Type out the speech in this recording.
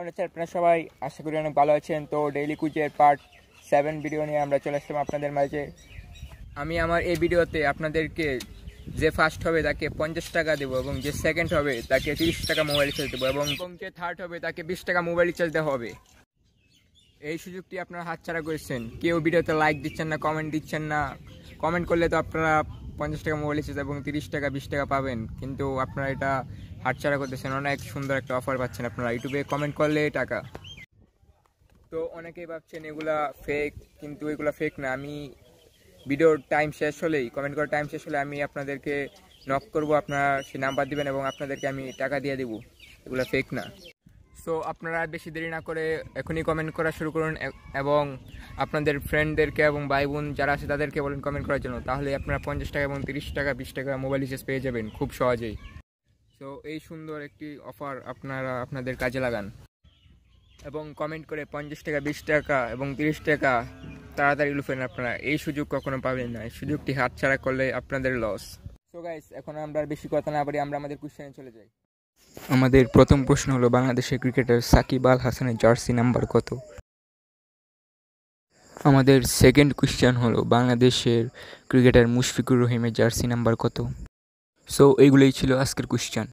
কেমন আছেন আপনারা সবাই? আশা করি অনেক ভালো আছেন। তো ডেইলি কুইজের পার্ট 7 ভিডিও নিয়ে আমরা চলে আসলাম আপনাদের মাঝে। আমি আমার এই ভিডিওতে আপনাদেরকে যে ফার্স্ট হবে তাকে 50 টাকা দেবো, এবং যে সেকেন্ড হবে তাকে 30 টাকা মোবাইল রিচার্জ দেবো, এবং যে থার্ড হবে তাকে 20 টাকা মোবাইল রিচার্জ দেওয়া হবে। এই সুযোগটি আপনারা হাতছাড়া করেছেন। কেউ ভিডিওতে লাইক দিচ্ছেন না, কমেন্ট দিচ্ছেন না। কমেন্ট করলে তো আপনারা 50 টাকা মোবাইল রিচার্জ এবং 30 টাকা 20 টাকা পাবেন, কিন্তু আপনারা এটা হাতছাড়া করতেছেন। অনেক সুন্দর একটা অফার পাচ্ছেন আপনারা ইউটিউবে কমেন্ট করলে টাকা। তো অনেকেই ভাবছেন এগুলা ফেক, কিন্তু এগুলা ফেক না। আমি ভিডিওর টাইম শেষ হলেই, কমেন্ট করার টাইম শেষ হলে আমি আপনাদেরকে নক করব, আপনারা সেই নাম্বার দিবেন এবং আপনাদেরকে আমি টাকা দিয়ে দেবো। এগুলো ফেক না। সো আপনারা বেশি দেরি না করে এখনই কমেন্ট করা শুরু করুন, এবং আপনাদের ফ্রেন্ডদেরকে এবং ভাই বোন যারা আছে তাদেরকে বলেন কমেন্ট করার জন্য। তাহলে আপনারা 50 টাকা এবং 30 টাকা 20 টাকা মোবাইল রিচার্জ পেয়ে যাবেন খুব সহজেই। সো এই সুন্দর একটি অফার আপনারা আপনাদের কাজে লাগান, এবং কমেন্ট করে 50 টাকা 20 টাকা এবং 30 টাকা তাড়াতাড়ি লুফেন। আপনারা এই সুযোগ কখনো পাবেন না। এই সুযোগটি হাতছাড়া করলে আপনাদের লস। সো গাইস, এখন আমরা বেশি কথা না বলি, আমরা আমাদের কোশ্চেনে চলে যাই। আমাদের প্রথম প্রশ্ন হলো, বাংলাদেশের ক্রিকেটার সাকিব আল হাসানের জার্সি নাম্বার কত? আমাদের সেকেন্ড কোশ্চেন হলো, বাংলাদেশের ক্রিকেটার মুশফিকুর রহিমের জার্সি নাম্বার কত? সো এইগুলোই ছিল আজকের কোশ্চেন।